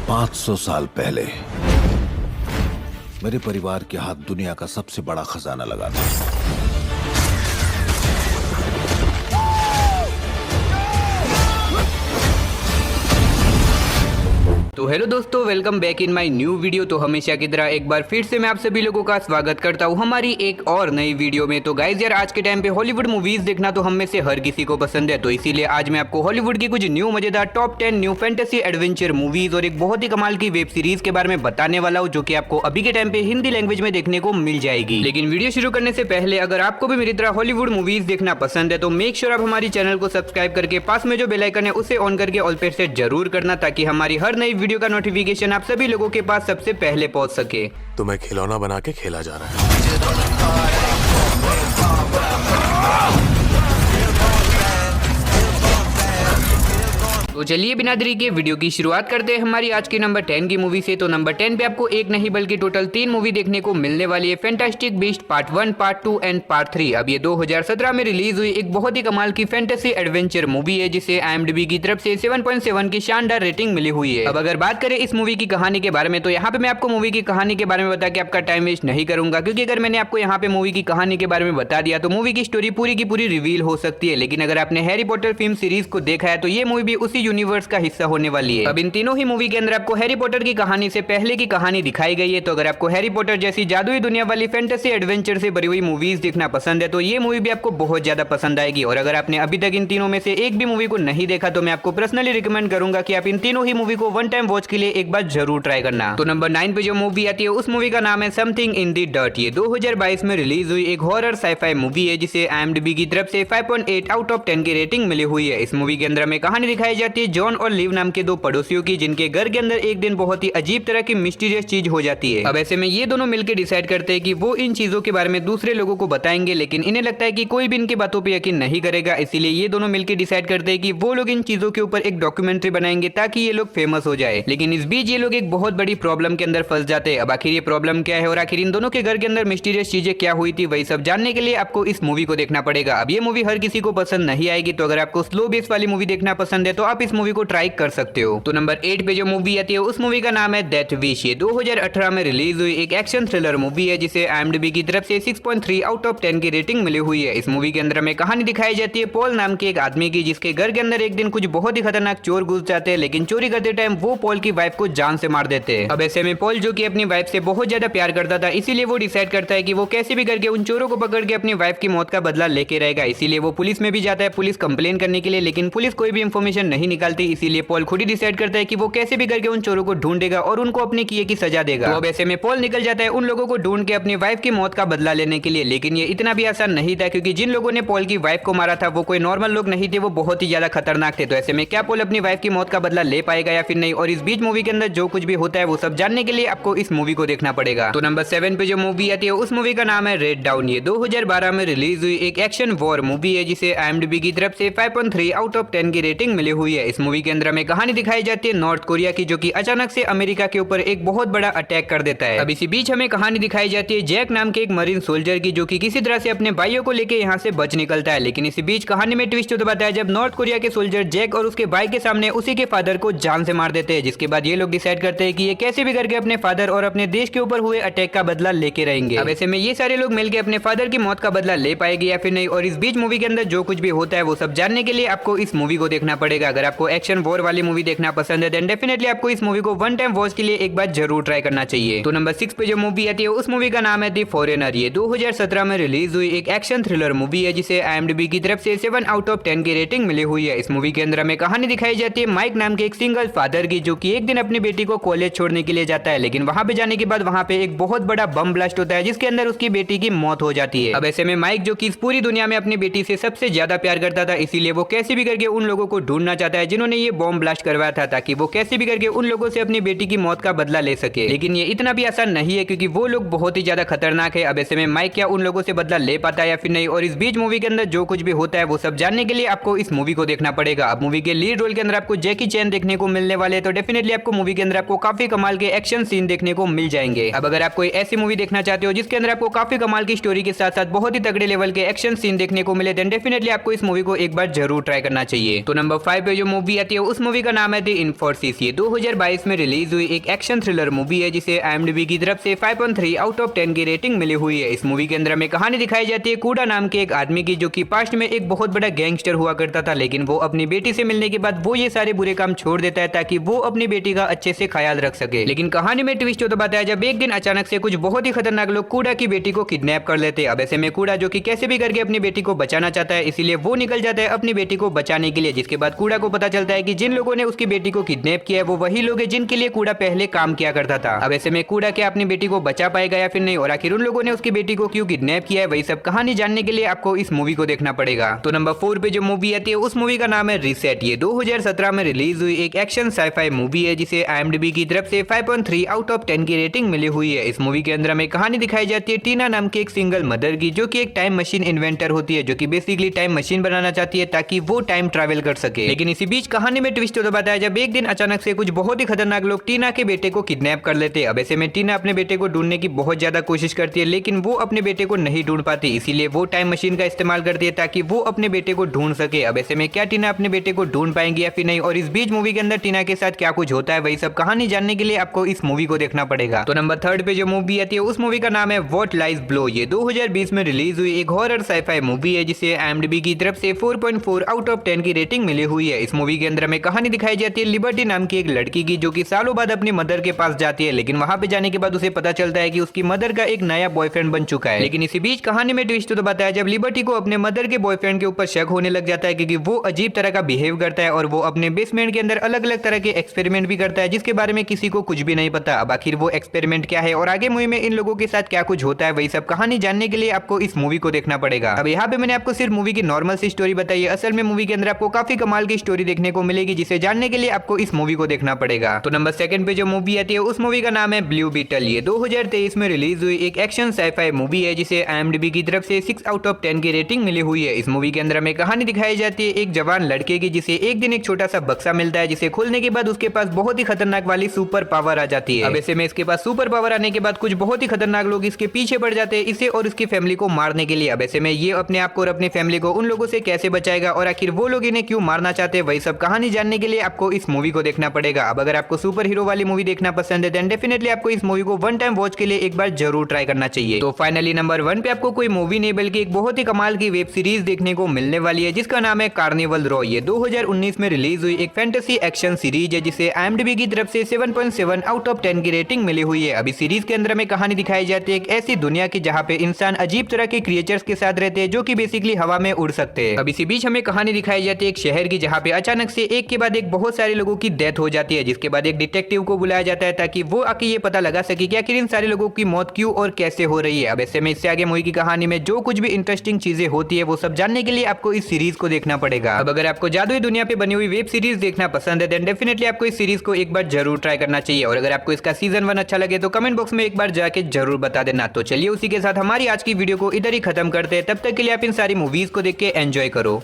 500 साल पहले मेरे परिवार के हाथ दुनिया का सबसे बड़ा खजाना लगा था। तो हेलो दोस्तों, welcome back in my new video. तो हमेशा की तरह एक बार फिर से मैं आप सभी लोगों का स्वागत करता हूं हमारी एक और नई वीडियो में। तो गाइज यार, आज के टाइम पे हॉलीवुड मूवीज देखना तो हम में से हर किसी को पसंद है। तो इसीलिए आज मैं आपको हॉलीवुड की कुछ न्यू मजेदार top 10 new fantasy adventure movies और एक बहुत ही कमाल की वेब सीरीज के बारे में बताने वाला हूँ, जो की आपको अभी के टाइम पे हिंदी लैंग्वेज में देखने को मिल जाएगी। लेकिन वीडियो शुरू करने से पहले अगर आपको भी मेरी तरह हॉलीवुड मूवीज देखना पसंद है तो मेक श्योर आप हमारी चैनल को सब्सक्राइब करके पास में जो बेल आइकन है उसे ऑन करके ऑल पे सेट जरूर करना, ताकि हमारी हर नई वीडियो का नोटिफिकेशन आप सभी लोगों के पास सबसे पहले पहुंच सके। तुम्हें खिलौना बना के खेला जा रहा है। तो चलिए बिना देरी के वीडियो की शुरुआत करते हैं हमारी आज की नंबर 10 की मूवी से। तो नंबर 10 पे आपको एक नहीं बल्कि टोटल 3 मूवी देखने को मिलने वाली है। Fantastic beast part 1, part 2 and part 3। अब ये 2017 में रिलीज हुई एक बहुत ही कमाल की फैंटेसी एडवेंचर मूवी है, जिसे IMDb की तरफ से 7.7 की शानदार रेटिंग मिली हुई है। अब अगर बात करें इस मूवी की कहानी के बारे में, तो यहाँ पे मैं आपको मूवी की कहानी के बारे में बता के आपका टाइम वेस्ट नहीं करूंगा, क्योंकि अगर मैंने आपको यहाँ पे मूवी की कहानी के बारे में बता दिया तो मूवी की स्टोरी पूरी की पूरी रिवील हो सकती है। लेकिन अगर आपने हैरी पॉटर फिल्म सीरीज को देखा है तो ये मूवी भी उसी यूनिवर्स का हिस्सा होने वाली है। अब इन तीनों ही मूवी के अंदर आपको हैरी पॉटर की कहानी से पहले की कहानी दिखाई गई है। तो अगर आपको हैरी पॉटर जैसी जादुई दुनिया वाली फैंटेसी एडवेंचर से भरी हुई मूवीज देखना पसंद है तो ये मूवी भी आपको बहुत ज्यादा पसंद आएगी। और अगर आपने अभी तक इन तीनों में से एक भी मूवी को नहीं देखा तो मैं आपको पर्सनली रिकमेंड करूंगा कि आप इन तीनों ही मूवी को वन टाइम वॉच के लिए एक बार जरूर ट्राई करना। तो नंबर 9 पे जो मूवी आती है उस मूवी का नाम है समथिंग इन द डर्ट। ये 2022 में रिलीज हुई एक हॉरर साइफाई मूवी है, जिसे IMDb की तरफ से 5.8 आउट ऑफ 10 की रेटिंग मिली हुई है। इस मूवी के अंदर में कहानी दिखाई जाती है जॉन और लिव नाम के दो पड़ोसियों की, जिनके घर के अंदर एक दिन बहुत ही अजीब तरह की मिस्टीरियस चीज हो जाती है। अब ऐसे में ये दोनों मिलकर डिसाइड करते हैं कि वो इन चीजों के बारे में दूसरे लोगों को बताएंगे, लेकिन इन्हें लगता है कि कोई भी इनकी बातों पे यकीन नहीं करेगा। इसीलिए ये दोनों मिलकर डिसाइड करते हैं कि वो लोग इन चीजों के ऊपर एक डॉक्यूमेंट्री बनाएंगे ताकि ये लोग फेमस हो जाए। लेकिन इस बीच ये लोग एक बहुत बड़ी प्रॉब्लम के अंदर फंस जाते हैं। अब आखिर ये प्रॉब्लम क्या है और आखिर इन दोनों के घर के अंदर मिस्टीरियस चीजें क्या हुई थी, वही सब जानने के लिए आपको इस मूवी को देखना पड़ेगा। अब ये मूवी हर किसी को पसंद नहीं आएगी, तो अगर आपको स्लो बेस वाली मूवी देखना पसंद है तो आप इस मूवी को ट्राई कर सकते हो। तो नंबर 8 पे जो मूवी आती है उस मूवी का नाम है डेथ विश। ये 2018 में रिलीज हुई एक एक्शन थ्रिलर मूवी है, जिसे IMDb की तरफ से 6.3 आउट ऑफ 10 की रेटिंग मिली हुई है। इस मूवी के अंदर में कहानी दिखाई जाती है पॉल नाम के एक आदमी की, जिसके घर के अंदर एक दिन कुछ बहुत ही खतरनाक चोर घुस जाते हैं, लेकिन चोरी करते टाइम वो पॉल की वाइफ को जान से मार देते हैं। अब ऐसे में पॉल, जो कि अपनी वाइफ से बहुत ज्यादा प्यार करता था, इसीलिए वो डिसाइड करता है कि वो कैसे भी करके उन चोरों को पकड़ के अपनी वाइफ की मौत का बदला लेके रहेगा। इसीलिए वो पुलिस में भी जाता है पुलिस कंप्लेन करने के लिए, लेकिन पुलिस कोई भी इंफॉर्मेशन नहीं निकालती। इसीलिए पॉल खुद ही डिसाइड करता है कि वो कैसे भी करके उन चोरों को ढूंढेगा और उनको अपने किए की सजा देगा। तो अब ऐसे में पॉल निकल जाता है उन लोगों को ढूंढ के अपनी वाइफ की मौत का बदला लेने के लिए। लेकिन ये इतना भी आसान नहीं था, क्योंकि जिन लोगों ने पॉल की वाइफ को मारा था वो कोई नॉर्मल लोग नहीं थे, वो बहुत ही ज्यादा खतरनाक थे। तो ऐसे में क्या पॉल अपनी वाइफ की मौत का बदला ले पाएगा या फिर नहीं, और इस बीच मूवी के अंदर जो कुछ भी होता है वो सब जानने के लिए आपको इस मूवी को देखना पड़ेगा। तो नंबर 7 पे जो मूवी आती है उस मूवी का नाम है रेड डाउन। ये 2012 में रिलीज हुई एक एक्शन वॉर मूवी है, जिसे IMDb की तरफ से 5.3 आउट ऑफ 10 की रेटिंग मिली हुई है। इस मूवी के अंदर में कहानी दिखाई जाती है नॉर्थ कोरिया की, जो कि अचानक से अमेरिका के ऊपर एक बहुत बड़ा अटैक कर देता है। अब इसी बीच हमें कहानी दिखाई जाती है जैक नाम के एक मरीन सोल्जर की, जो कि किसी तरह से अपने भाइयों को लेके यहाँ से बच निकलता है। लेकिन इसी बीच कहानी में ट्विस्ट होता बताया जब नॉर्थ कोरिया के सोल्जर जैक और उसके भाई के सामने उसी के फादर को जान से मार देते हैं, जिसके बाद ये लोग डिसाइड करते हैं कि ये कैसे भी करके अपने फादर और अपने देश के ऊपर हुए अटैक का बदला लेके रहेंगे। अब ऐसे में ये सारे लोग मिलकर अपने फादर की मौत का बदला ले पाएंगे या फिर नहीं, और इस बीच मूवी के अंदर जो कुछ भी होता है वो सब जानने के लिए आपको इस मूवी को देखना पड़ेगा। अगर आपको एक्शन वॉर वाली मूवी देखना पसंद है देन डेफिनेटली आपको इस मूवी को वन टाइम वॉच के लिए एक बार जरूर ट्राई करना चाहिए। तो नंबर 6 पे जो मूवी आती है उस मूवी का नाम है द फॉरेनर। ये 2017 में रिलीज हुई एक एक्शन थ्रिलर मूवी है, जिसे IMDb की तरफ से 7 आउट ऑफ 10 की रेटिंग मिली हुई है। इस मूवी के अंदर हमें कहानी दिखाई जाती है माइक नाम के एक सिंगल फादर की, जो कि एक दिन अपनी बेटी को कॉलेज छोड़ने के लिए जाता है, लेकिन वहां पे जाने के बाद वहां पे एक बहुत बड़ा बम ब्लास्ट होता है, जिसके अंदर उसकी बेटी की मौत हो जाती है। अब ऐसे में माइक, जो कि इस पूरी दुनिया में अपनी बेटी से सबसे ज्यादा प्यार करता था, इसीलिए वो कैसे भी करके उन लोगों को ढूंढना चाहता है जिन्होंने ये बॉम्ब ब्लास्ट करवाया था, ताकि वो कैसे भी करके उन लोगों से अपनी बेटी की मौत का बदला ले सके। लेकिन ये इतना भी आसान नहीं है, क्योंकि वो लोग बहुत ही ज्यादा खतरनाक है। अब ऐसे में माइक क्या उन लोगों से बदला ले पाता है या फिर नहीं, और इस बीच मूवी के अंदर जो कुछ भी होता है वो सब जानने के लिए आपको इस मूवी को देखना पड़ेगा। अब मूवी के लीड रोल के अंदर आपको जैकी चैन देखने को मिलने वाले, तो डेफिनेटली आपको मूवी के अंदर आपको काफी कमाल के एक्शन सीन देखने को मिल जाएंगे। अब अगर आप कोई ऐसी मूवी देखना चाहते हो जिसके अंदर आपको काफी कमाल की स्टोरी के साथ साथ बहुत ही तगड़े लेवल के एक्शन सीन देखने को मिले, देन डेफिनेटली आपको इस मूवी को एक बार जरूर ट्राई करना चाहिए। तो नंबर 5 पे जो मूवी आती है उस मूवी का नाम है द इन्फोर्सिस। ये 2022 में रिलीज हुई एक एक्शन थ्रिलर मूवी है जिसे IMDb की तरफ से 5.3 आउट ऑफ 10 की रेटिंग मिली हुई है। इस मूवी के अंदर हमें कहानी दिखाई जाती है कूडा नाम के एक आदमी की, जो कि पास्ट में एक बहुत बड़ा गैंगस्टर हुआ करता था, लेकिन वो अपनी बेटी से मिलने के बाद वो ये सारे बुरे काम छोड़ देता है ताकि वो अपनी बेटी का अच्छे से ख्याल रख सके। लेकिन कहानी में ट्विस्ट तो बताया जब एक दिन अचानक से कुछ बहुत ही खतरनाक लोग कूडा की बेटी को किडनैप कर लेते हैं। अब ऐसे में कूडा, जो कि कैसे भी करके अपनी बेटी को बचाना चाहता है, इसीलिए वो निकल जाता है अपनी बेटी को बचाने के लिए। जिसके बाद कूडा को पता चलता है कि जिन लोगों ने उसकी बेटी को किडनैप किया है वो वही लोग हैं जिनके लिए कूडा पहले काम किया करता था। अब ऐसे में कूडा क्या अपनी बेटी को बचा पाएगा या फिर नहीं, और आखिर उन लोगों ने उसकी बेटी को क्यों किडनैप किया है, वही सब कहानी जानने के लिए आपको इस मूवी को देखना पड़ेगा। तो नंबर 4 पे जो मूवी आती है उस मूवी का नाम है रीसेट। ये 2017 में रिलीज हुई एक एक्शन साइफाई मूवी है जिसे IMDb की तरफ से 5.3 आउट ऑफ 10 की रेटिंग मिली हुई है। इस मूवी के अंदर हमें कहानी दिखाई जाती है टीना नाम की एक सिंगल मदर की, जो कि एक टाइम मशीन इन्वेंटर होती है, जो कि बेसिकली टाइम मशीन बनाना चाहती है ताकि वो टाइम ट्रैवल कर सके। लेकिन इसी बीच कहानी में ट्विस्ट तो बताया जब एक दिन अचानक से कुछ बहुत ही खतरनाक लोग टीना के बेटे को किडनैप कर लेते हैं। अब ऐसे में टीना अपने बेटे को ढूंढने की बहुत ज्यादा कोशिश करती है, लेकिन वो अपने बेटे को नहीं ढूंढ पाती, इसीलिए वो टाइम मशीन का इस्तेमाल करती है ताकि वो अपने बेटे को ढूंढ सके। अब ऐसे में क्या टीना अपने बेटे को ढूंढ पाएंगी या फिर नहीं, और इस बीच मूवी के अंदर टीना के साथ क्या कुछ होता है, वही सब कहानी जानने के लिए आपको इस मूवी को देखना पड़ेगा। तो नंबर 3 पे जो मूवी आती है उस मूवी का नाम है व्हाट लाइज बिलो। ये 2020 में रिलीज हुई एक हॉरर साइफाई मूवी है जिसे IMDb की तरफ से 4.4 आउट ऑफ 10 की रेटिंग मिली हुई है। इस मूवी के अंदर हमें कहानी दिखाई जाती है लिबर्टी नाम की एक लड़की की, जो कि सालों बाद अपनी मदर के पास जाती है, लेकिन वहां पे जाने के बाद उसे पता चलता है कि उसकी मदर का एक नया बॉयफ्रेंड बन चुका है। लेकिन इसी बीच कहानी में ट्विस्ट तो बताया जब लिबर्टी को अपने मदर के बॉयफ्रेंड के ऊपर शक होने लग जाता है, क्योंकि वो अजीब तरह का बिहेव करता है और वो अपने बेसमेंट के अंदर अलग अलग तरह के एक्सपेरिमेंट भी करता है जिसके बारे में किसी को कुछ भी नहीं पता। अब आखिर वो एक्सपेरिमेंट क्या है और आगे मूवी में इन लोगों के साथ क्या कुछ होता है, वही सब कहानी जानने के लिए आपको इस मूवी को देखना पड़ेगा। अब यहाँ पे मैंने आपको सिर्फ मूवी की नॉर्मल सी स्टोरी बताई है, असल में मूवी के अंदर आपको काफी कमाल की स्टोरी देखने को मिलेगी, जिसे जानने के लिए आपको इस मूवी को देखना पड़ेगा। तो नंबर 2 पे जो मूवी आती है उस मूवी का नाम है ब्लू बीटल। ये 2023 में रिलीज हुई एक एक्शन साइफाई मूवी है जिसे IMDb की तरफ से 6 आउट ऑफ 10 की रेटिंग मिली हुई है। इस मूवी के अंदर हमें कहानी दिखाई जाती है एक जवान लड़के की, जिसे एक दिन एक छोटा सा बक्सा मिलता है, जिसे खोलने के बाद उसके पास बहुत ही खतरनाक वाली सुपर पावर आ जाती है। अब ऐसे में इसके पास सुपर पावर आने के बाद कुछ बहुत ही खतरनाक लोग इसके पीछे पड़ जाते हैं इसे और इसकी फैमिली को मारने के लिए। अब ऐसे में ये अपने आप को और अपनी फैमिली को उन लोगों से कैसे बचाएगा और आखिर वो लोग इन्हें क्यों मारना चाहते हैं, वही सब कहानी जानने के लिए आपको इस मूवी को देखना पड़ेगा। अब अगर आपको सुपर हीरो वाली मूवी देखना पसंद है देन डेफिनेटली आपको इस मूवी को वन टाइम वॉच के लिए एक बार जरूर ट्राई करना चाहिए। तो फाइनली नंबर 1 पे आपको कोई मूवी नहीं बल्कि एक बहुत ही कमाल की वेब सीरीज देखने को मिलने वाली है जिसका नाम है कार्निवल रॉ। ये 2019 में रिलीज हुई एक फैंटेसी एक्शन सीरीज है जिसे IMDb की तरफ से 7.7 आउट ऑफ 10 की रेटिंग मिली हुई है। अभी सीरीज के अंदर में कहानी दिखाई जाती है एक ऐसी दुनिया की जहाँ पे इंसान अजीब तरह के क्रिएचर्स के साथ रहते हैं जो कि बेसिकली हवा में उड़ सकते हैं। अब इसी बीच हमें कहानी दिखाई जाती है एक शहर की जहाँ पे अचानक से एक के बाद एक बहुत सारे लोगों की डेथ हो जाती है, जिसके बाद एक डिटेक्टिव को बुलाया जाता है ताकि वो आके ये पता लगा सके कि आखिर इन सारे लोगों की मौत क्यों और कैसे हो रही है। अब ऐसे में इससे आगे मूवी की कहानी में जो कुछ भी इंटरेस्टिंग चीजें होती है वो सब जानने के लिए आपको इस सीरीज को देखना पड़ेगा। अब अगर आपको जादुई दुनिया पे बनी हुई वेब सीरीज देखना पसंद है देन डेफिनेटली आपको इस सीरीज को एक बार जरूर ट्राई करना चाहिए, और अगर आपको इसका सीजन 1 अच्छा लगे तो कमेंट बॉक्स में एक बार जाके जरूर बता देना। तो चलिए उसी के साथ हमारी आज की वीडियो को इधर ही खत्म करते हैं, तब तक के लिए आप इन सारी मूवीज को देख के एंजॉय करो।